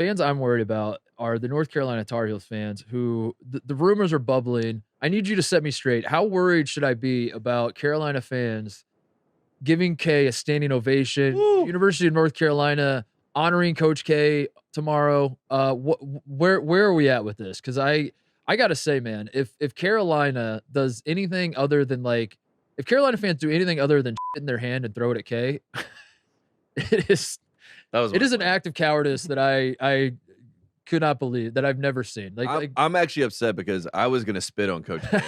fans I'm worried about are the North Carolina Tar Heels fans who the rumors are bubbling. I need you to set me straight. How worried should I be about Carolina fans giving K a standing ovation? Woo. University of North Carolina honoring Coach K tomorrow. Where are we at with this? Because I gotta say, man, if Carolina does anything other than if Carolina fans do anything other than in their hand and throw it at K, it is an act of cowardice that I could not believe, that I've never seen. I'm actually upset because I was gonna spit on Coach K.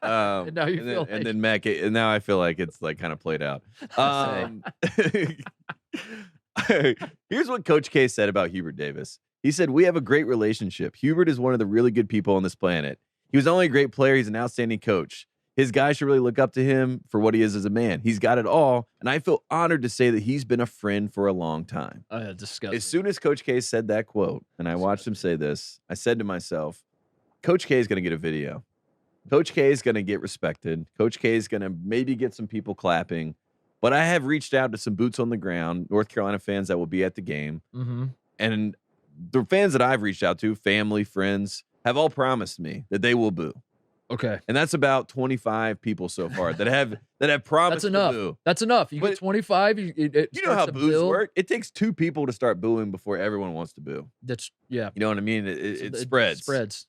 And now you feel and then Matt K, and now I feel like it's kind of played out. Here's what Coach K said about Hubert Davis. He said, "We have a great relationship. Hubert is one of the really good people on this planet. He was not only a great player, he's an outstanding coach. His guys should really look up to him for what he is as a man. He's got it all, and I feel honored to say that he's been a friend for a long time." Disgusting. As soon as Coach K said that quote, and I watched him say this, I said to myself, Coach K is going to get a video. Coach K is going to get respected. Coach K is going to maybe get some people clapping. But I have reached out to some boots on the ground, North Carolina fans that will be at the game. Mm-hmm. And the fans that I've reached out to, family, friends, have all promised me that they will boo. Okay. And that's about 25 people so far that have promised That's enough. to boo. That's enough. You get 25. You know how boos work? It takes 2 people to start booing before everyone wants to boo. Yeah. You know what I mean? It spreads. It spreads.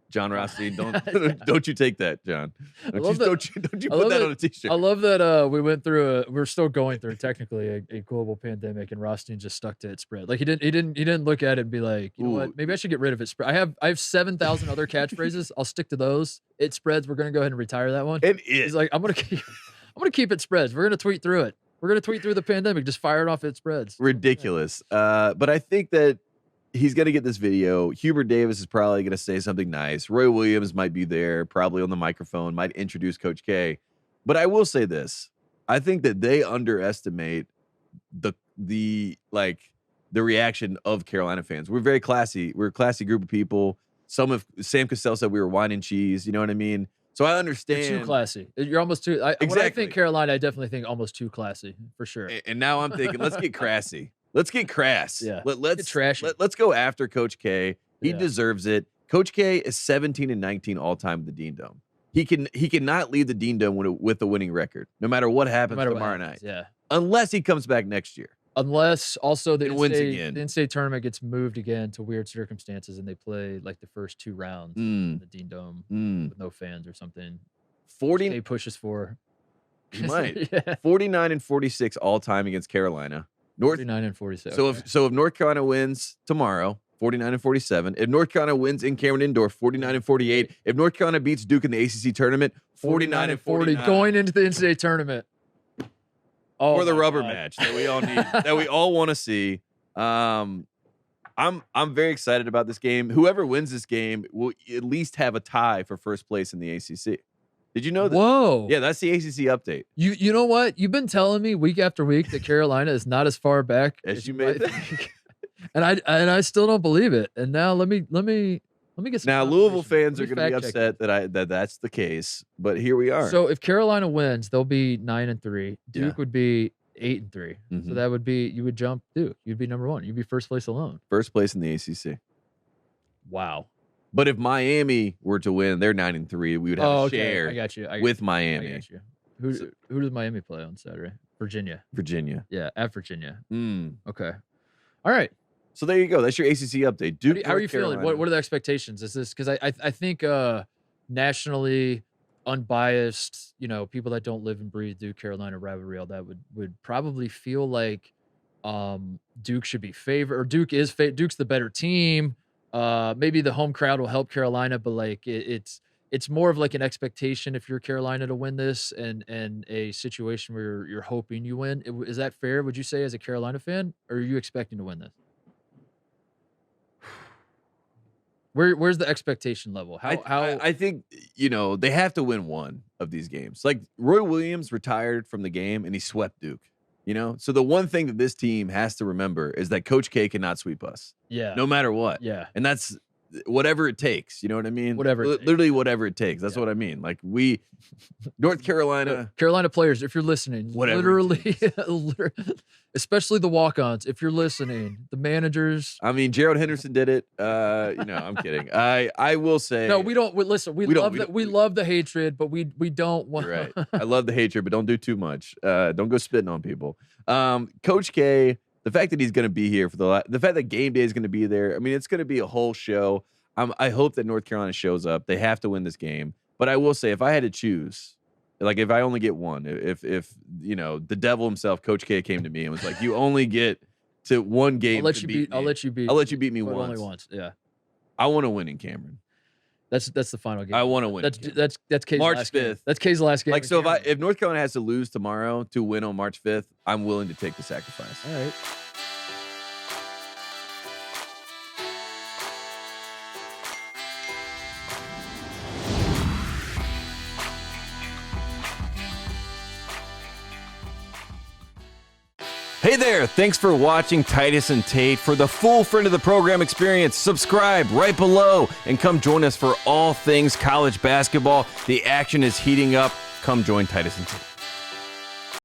John Rossi, don't you take that, John. Don't you put that on a t-shirt. I love that we went through we're still going through technically a global pandemic, and Rothstein just stuck to it spread. He didn't look at it and be like, you know what, maybe I should get rid of it spread. I have 7,000 other catchphrases. I'll stick to those. It spreads. We're gonna go ahead and retire that one. He's like, I'm gonna keep it spreads. We're gonna tweet through it. We're gonna tweet through the pandemic. Just fire it off. It spreads. Ridiculous. But I think that he's going to get this video. Hubert Davis is probably going to say something nice. Roy Williams might be there, probably on the microphone, might introduce Coach K. But I will say this. I think that they underestimate the reaction of Carolina fans. We're very classy. We're a classy group of people. Sam Cassell said we were wine and cheese. You know what I mean? So I understand. You're too classy. You're almost too. Exactly. When I think Carolina, I definitely think almost too classy, for sure. And now I'm thinking, let's get crassy. Let's get crass. Yeah. Let's get trashy. Let's go after Coach K. He deserves it. Coach K is 17-19 all time with the Dean Dome. He cannot lead the Dean Dome with a winning record, no matter what happens tomorrow night. Yeah. Unless he comes back next year. Unless also the NCAA NCAA tournament gets moved again to weird circumstances and they play the first 2 rounds in the Dean Dome with no fans or something. 40 He pushes for. He might. 49-46 all time against Carolina. 49-46. So if North Carolina wins tomorrow, 49-47. If North Carolina wins in Cameron Indoor, 49-48. If North Carolina beats Duke in the ACC tournament, 49-40, going into the NCAA tournament. For the rubber match that we all need, that we all want to see. I'm very excited about this game. Whoever wins this game will at least have a tie for first place in the ACC. Did you know that? Whoa. Yeah, that's the ACC update. You know what? You've been telling me week after week that Carolina is not as far back as you may think. And I still don't believe it. And now let me get some. Now Louisville fans are going to be upset that that's the case, but here we are. So if Carolina wins, they'll be 9-3. Duke would be 8-3. So that would be, you would jump Duke. You'd be number 1. You'd be first place alone. First place in the ACC. Wow. But if Miami were to win, they're 9-3. We would have a share. I got you. With Miami. I got you. Who does Miami play on Saturday? Virginia. Yeah, at Virginia. Okay. All right. So there you go. That's your ACC update. Duke. How are you feeling? What are the expectations? Is this because I think nationally unbiased, people that don't live and breathe Duke Carolina rivalry, all that would probably feel like Duke should be favored, or Duke's the better team. Maybe the home crowd will help Carolina, but it's more of an expectation if you're Carolina to win this, and a situation where you're hoping you win. Is that fair? Would you say as a Carolina fan, or are you expecting to win this? Where's the expectation level? I think they have to win one of these games. Like Roy Williams retired from the game and he swept Duke. So the one thing that this team has to remember is that Coach K cannot sweep us. Yeah. No matter what. Yeah. And that's whatever it takes. You know what I mean? Whatever it takes. Literally whatever it takes. That's what I mean. Like North Carolina. Carolina players, if you're listening, Whatever literally, especially the walk-ons, if you're listening, the managers. I mean, Gerald Henderson did it. I'm kidding. I will say. No, we don't. Listen, we love the hatred, but we don't want. Right. I love the hatred, but don't do too much. Don't go spitting on people. Coach K, the fact that he's going to be here for the fact that game day is going to be there. I mean, it's going to be a whole show. I hope that North Carolina shows up. They have to win this game. But I will say, if I had to choose, like if I only get one, if the devil himself, Coach K, came to me and was like, "You only get to one game. I'll let you beat me once. Only once. Yeah. I want to win in Cameron. That's the final game. I want to win. That's K's March last 5th. Game. That's K's last game. Like, so if North Carolina has to lose tomorrow to win on March 5th, I'm willing to take the sacrifice. All right. Hey there, thanks for watching Titus and Tate. For the full friend of the program experience, subscribe right below and come join us for all things college basketball. The action is heating up. Come join Titus and Tate.